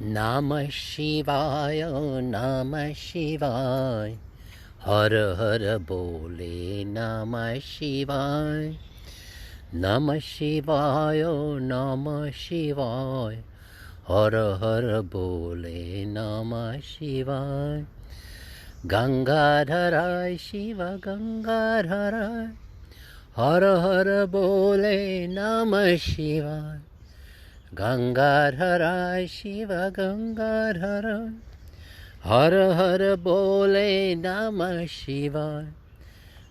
Namah Shivaya, Namah Shivaya, Har Har Bole, Namah Shivaya, Namah Shivaya, Namah Shivaya, Har Har Bole, Namah Shivaya, Gangadharai Shiva Gangadharai, Har Har Bole, Namah Shivaya, Gangadharai Shiva Gangadharai, Har Har Bole, Namah Shivaya,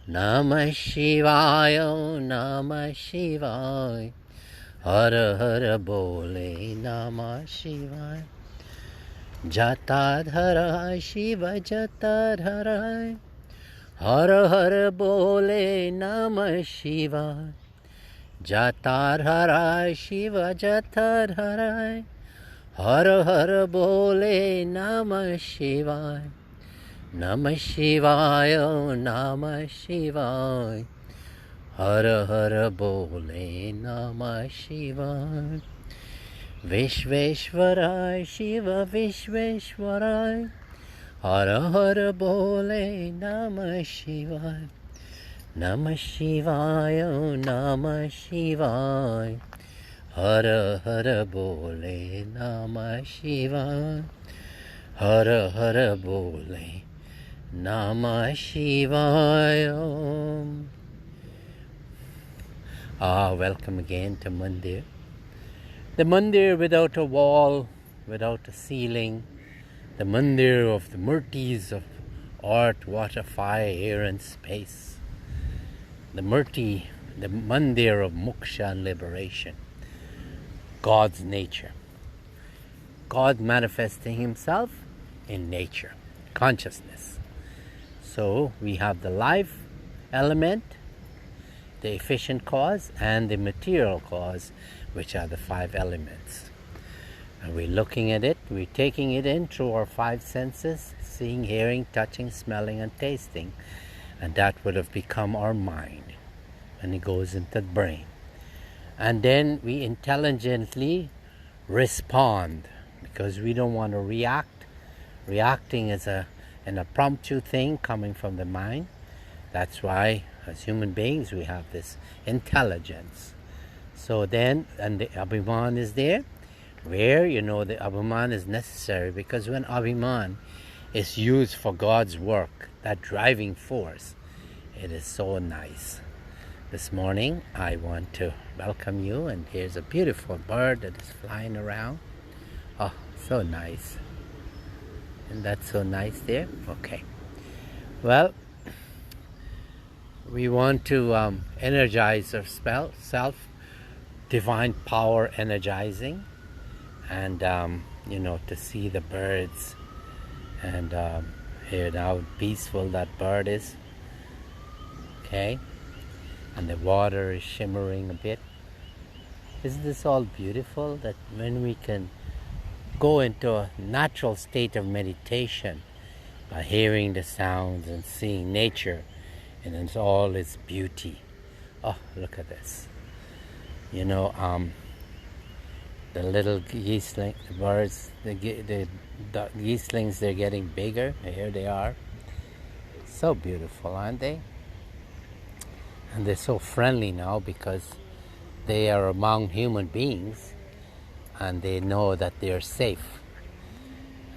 Namah Shivaya, Namah Shivaya, Har Har Bole, Namah Shivaya, Jatadharai Shiva Jatadharai, Har Har Bole, Namah Shivaya, Jatadharai Shiva Jatadharai, Har Har Bole, Namah Shivaya, Namah Shivaya, Namah Shivaya, Har Har Bole, Namah Shivaya, Vishveshwarai Shiva Vishveshwarai, Har Har Bole, Namah Shivaya, Namah Shivaya, Namah Shivaya, Har Har Bole, Namah Shivaya, Har Har Bole, Namah Shivaya. Welcome again to Mandir. The Mandir without a wall, without a ceiling, the Mandir of the Murtis of art, water, fire, air and space. The Mandir of Moksha and liberation. God's nature. God manifesting himself in nature, consciousness. So we have the life element, the efficient cause, and the material cause, which are the 5 elements. And we're looking at it, we're taking it in through our 5 senses, seeing, hearing, touching, smelling, and tasting. And that would have become our mind, and it goes into the brain. And then we intelligently respond, because we don't want to react. Reacting is an impromptu thing coming from the mind. That's why, as human beings, we have this intelligence. So then, and the Abhiman is there, where, the Abhiman is necessary, because when Abhiman is used for God's work, that driving force, it is so nice. This morning, I want to welcome you, and here's a beautiful bird that is flying around. Oh, so nice. Isn't that so nice there? Okay. Well, we want to energize ourselves, divine power energizing, and, to see the birds, and hear how peaceful that bird is. Okay. And the water is shimmering a bit. Isn't this all beautiful, that when we can go into a natural state of meditation by hearing the sounds and seeing nature in all its beauty. Oh, look at this. The little geeslings, the birds, the geeslings, they're getting bigger. Here they are. So beautiful, aren't they? And they're so friendly now, because they are among human beings and they know that they're safe.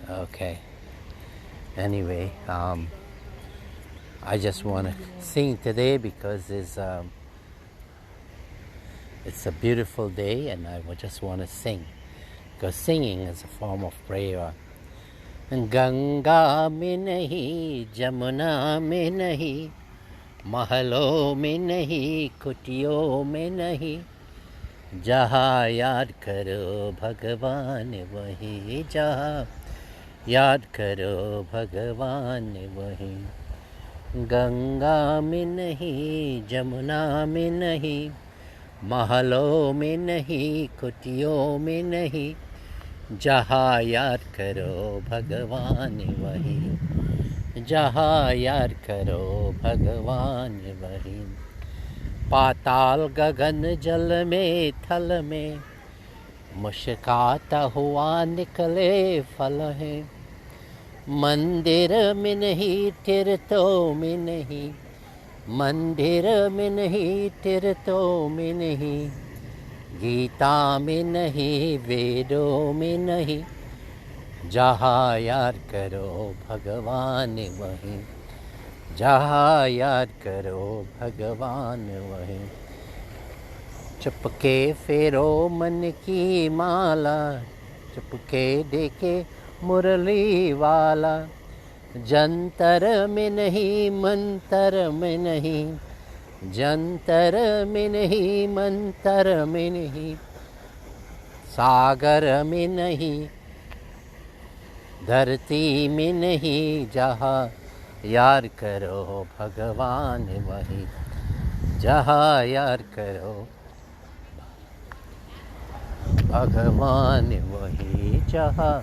Okay. Anyway, I just want to sing today because it's a beautiful day, and I just want to sing, because singing is a form of prayer. Ganga mein nahi, Jamuna mein nahi, महलों में नहीं, कुटियों में नहीं, जहाँ याद करो भगवान वहीं, जहाँ याद करो भगवान वहीं. गंगा में नहीं, जमुना में नहीं, महलों में नहीं, कुटियों में नहीं, जहाँ याद करो भगवान वहीं, जहाँ याद करो भगवान वहीं. पाताल गगन जल में थल में, मुस्काता हुआ निकले फल है, मंदिर में नहीं तीर्थों में नहीं, मंदिर में नहीं तीर्थों में नहीं, गीता में नहीं वेदों में नहीं, जहाँ याद करो भगवान वहीं, जहाँ याद करो भगवान वहीं। चुपके फेरो मन की माला, चुपके देखे मुरली वाला, जंतर में नहीं मंतर में नहीं, जंतर में नहीं मंतर में नहीं, सागर में नहीं धरती में नहीं, जहाँ याद करो भगवान वहीं, जहाँ याद करो भगवान वहीं, जहाँ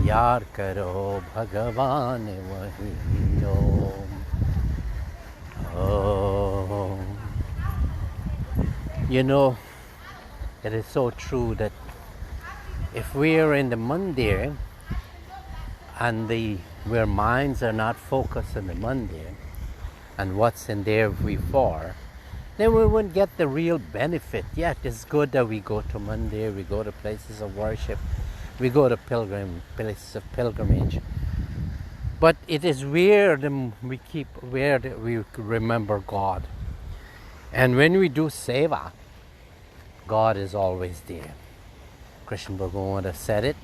याद करो भगवान वहीं। Om Om. You know, it is so true that if we are in the mandir and where minds are not focused on the mandir and what's in there for, then we wouldn't get the real benefit. Yeah, it's good that we go to mandir, we go to places of worship, we go to places of pilgrimage. But it is where we remember God. And when we do seva, God is always there. Krishna Bhagavan said it,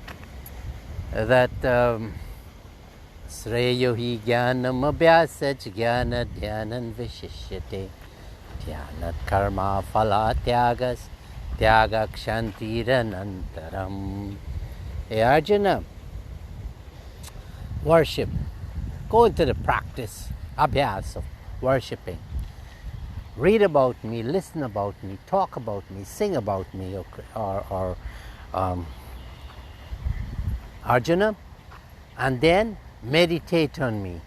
that Sreyo hi jnanam abhyasach jnana dhyanan vishishyate, dhyanat karma phala tyagas tyaga kshantiranantaram. Hey Arjuna, worship, go into the practice, abhyas of worshipping. Read about me, listen about me, talk about me, sing about me, or Arjuna, and then meditate on me.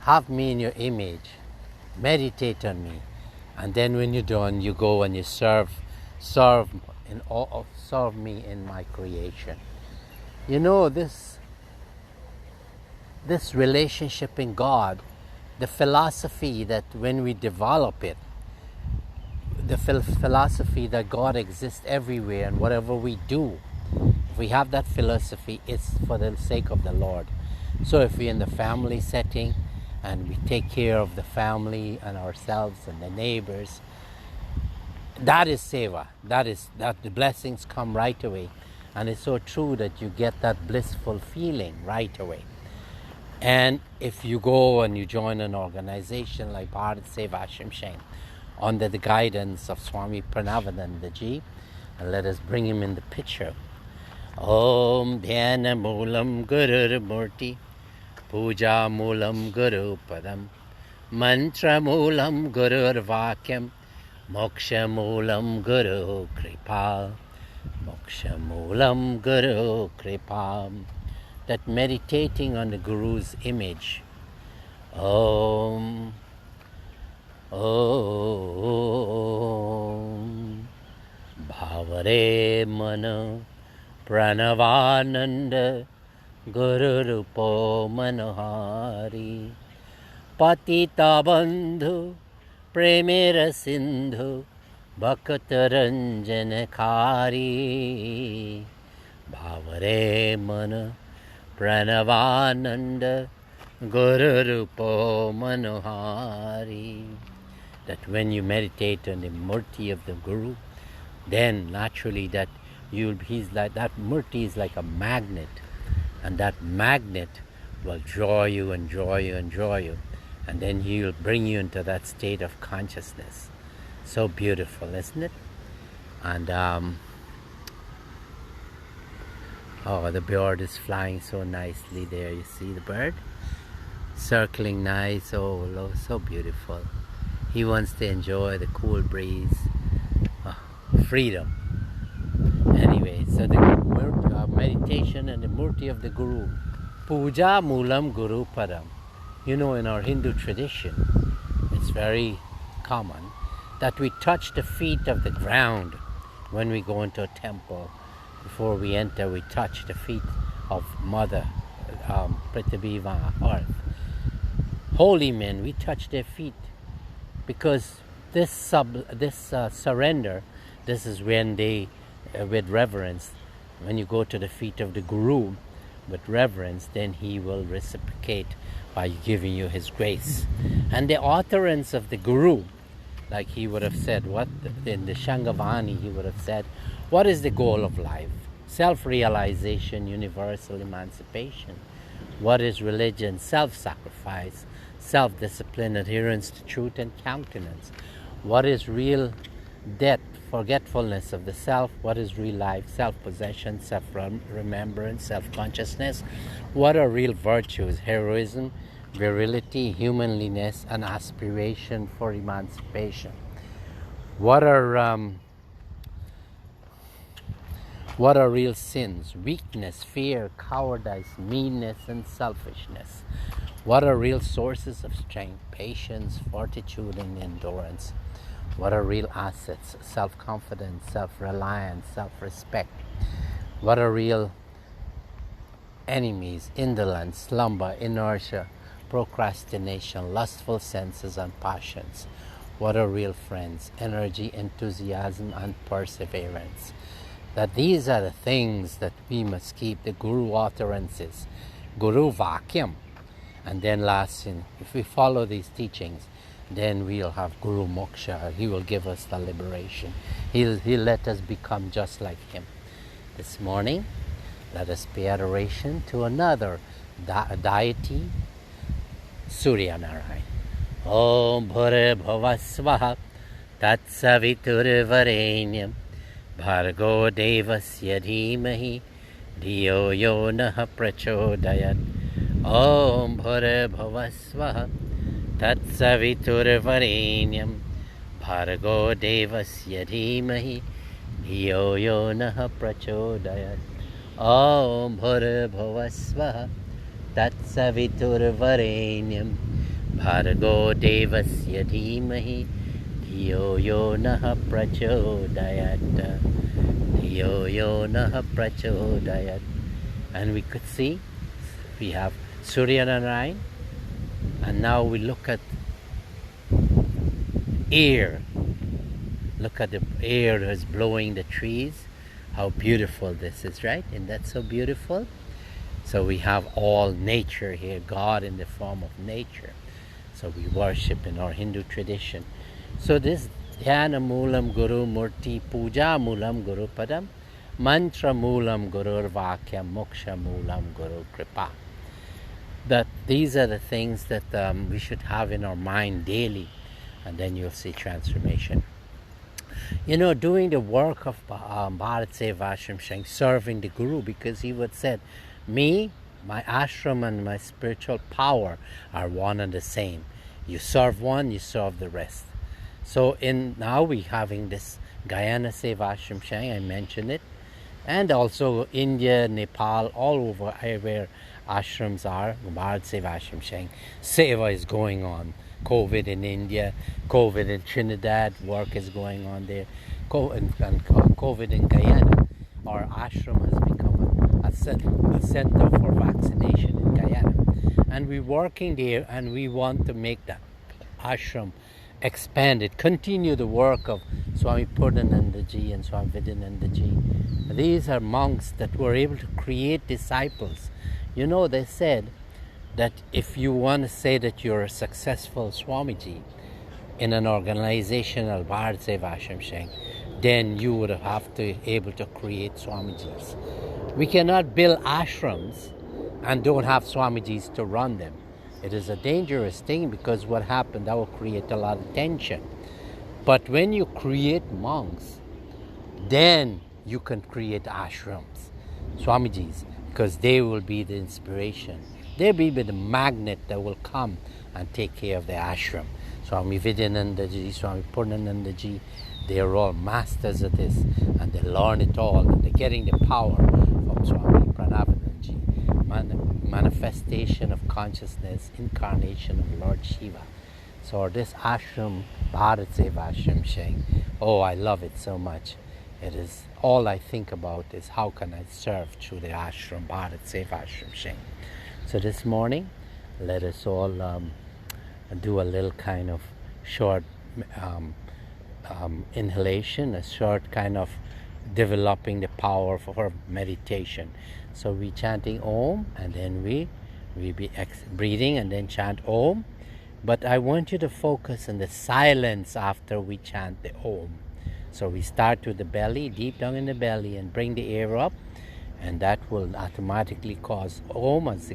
Have me in your image. Meditate on me. And then when you're done, you go and you serve me in my creation. You know, this relationship in God, the philosophy that when we develop it, the philosophy that God exists everywhere and whatever we do, if we have that philosophy, it's for the sake of the Lord. So if we're in the family setting and we take care of the family and ourselves and the neighbors, that is seva. That the blessings come right away. And it's so true that you get that blissful feeling right away. And if you go and you join an organization like BHARAT SEVASHRAM under the guidance of Swami Parameshananda ji, and let us bring him in the picture. Om Dhyana Moolam Gurur Murti, Puja Moolam Guru Padam, Mantra Moolam Gurur Vakyam, Moksha Moolam Guru Kripa, Moksha Moolam Guru Kripa. That meditating on the Guru's image. Om Om Bhavare Mana Pranavananda Guru Rupo Manohari Patita Bandhu Premera Sindhu Bhaktaranjana Kari Bhavare Mana Pranavananda Guru Rupo Manohari. That when you meditate on the murti of the Guru, then naturally he's like, that murti is like a magnet, and that magnet will draw you and draw you and draw you, and then he will bring you into that state of consciousness. So beautiful, isn't it? And oh, the bird is flying so nicely there. You see the bird? Circling nice. Oh, so beautiful. He wants to enjoy the cool breeze. Oh, freedom. Anyway, so the meditation and the murti of the Guru. Puja Moolam Guru Param. You know, in our Hindu tradition, it's very common that we touch the feet of the ground when we go into a temple, before we enter, we touch the feet of Mother Prithviva, Earth. Holy men, we touch their feet, because this surrender, this is when they, with reverence, when you go to the feet of the Guru with reverence, then he will reciprocate by giving you his grace. And the utterance of the Guru, like he would have said, what in the Shanghavani he would have said, what is the goal of life? Self-realization, universal emancipation. What is religion? Self-sacrifice, self-discipline, adherence to truth and countenance. What is real death? Forgetfulness of the self. What is real life? Self-possession, self-remembrance, self-consciousness. What are real virtues? Heroism, virility, humanliness, and aspiration for emancipation. What are real sins? Weakness, fear, cowardice, meanness, and selfishness. What are real sources of strength? Patience, fortitude, and endurance. What are real assets? Self-confidence, self-reliance, self-respect. What are real enemies? Indolence, slumber, inertia, procrastination, lustful senses, and passions. What are real friends? Energy, enthusiasm, and perseverance. That these are the things that we must keep, the Guru utterances, Guru Vakyam. And then last, if we follow these teachings, then we'll have Guru Moksha. He will give us the liberation. He'll let us become just like him. This morning, let us pay adoration to another deity, Surya Narayan. Om Bhare Bhavasvaha Tat Savitur Varenyam Bhargo Devasya Dhimahi Dhiyo Yo Naha Prachodayat. Om Bhare Bhavasvaha Tat Savitur Varenyam Bhargo Devasya Dhimahi Dhiyo Yo Naha Prachodayat. Om Bhare Bhavasvaha Tat Savitur Varenyam Bhargo Devasya Dhimahi Dhiyo Yo Naha Prachodayat. Dhiyo Yo Naha Prachodayat. And we could see we have Surya Narayan, and now we look at air. Look at the air that's blowing the trees. How beautiful this is, right? And that's so beautiful. So we have all nature here, God in the form of nature. So we worship in our Hindu tradition. So this Dhyana Moolam Guru Murti, Puja Moolam Guru Padam, Mantra Moolam Guru Vakya, Moksha Moolam Guru Kripa. That these are the things that we should have in our mind daily, and then you'll see transformation. You know, doing the work of BHARAT SEVASHRAM, serving the Guru, because he would said, me, my ashram, and my spiritual power are one and the same. You serve one, you serve the rest. So now we having this Guyana Sevashram, I mentioned it, and also India, Nepal, all over where ashrams are, BHARAT Sevashram, Seva is going on. COVID in India, COVID in Trinidad, work is going on there, COVID in Guyana. Our ashram has become a center for vaccination in Guyana. And we're working there, and we want to make that ashram expanded, continue the work of Swami Purnanandaji and Swami Vidyanandaji. These are monks that were able to create disciples. You know, they said that if you want to say that you're a successful Swamiji in an organizational BHARAT Sevashram, then you would have to be able to create Swamijis. We cannot build ashrams and don't have Swamijis to run them. It is a dangerous thing, because what happened, that will create a lot of tension. But when you create monks, then you can create ashrams, Swamijis, because they will be the inspiration. They'll be the magnet that will come and take care of the ashram. Swami Vidyanandaji, Swami Purnanandaji, they are all masters of this, and they learn it all, and they're getting the power from Swami Pranavanandaji. Manifestation of consciousness, incarnation of Lord Shiva. So this ashram, BHARAT Sevashram, oh, I love it so much. It is all I think about is how can I serve through the ashram, BHARAT, SEVASHRAM. So this morning, let us all do a little kind of short inhalation, a short kind of developing the power for meditation. So we chanting Om, and then we be breathing and then chant Om. But I want you to focus on the silence after we chant the Om. So we start with the belly, deep down in the belly, and bring the air up, and that will automatically cause Om. As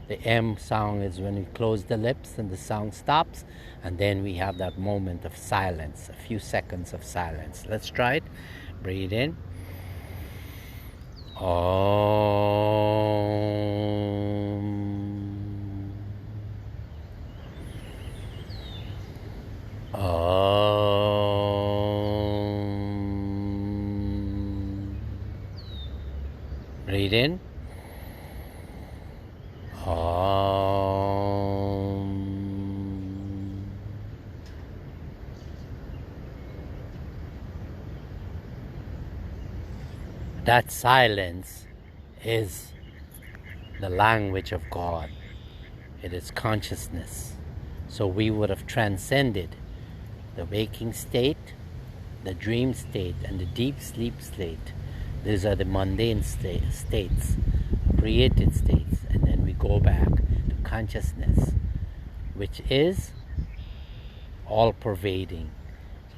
the M sound is when we close the lips and the sound stops, and then we have that moment of silence, a few seconds of silence. Let's try it. Breathe in. Om. Om. Breathe in. Om. That silence is the language of God. It is consciousness. So we would have transcended the waking state, the dream state, and the deep sleep state. These are the mundane states, created states, and then we go back to consciousness, which is all-pervading.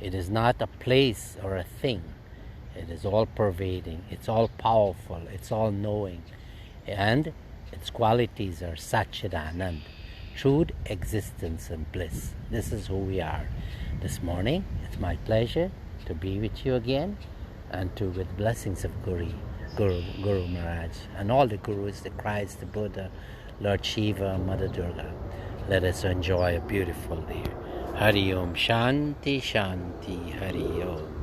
It is not a place or a thing. It is all-pervading. It's all-powerful. It's all-knowing. And its qualities are Satchidanand, truth, existence, and bliss. This is who we are. This morning, it's my pleasure to be with you again, and with blessings of Guru Maharaj, and all the Gurus, the Christ, the Buddha, Lord Shiva, Mother Durga. Let us enjoy a beautiful day. Hari Om, Shanti, Shanti, Hari Om.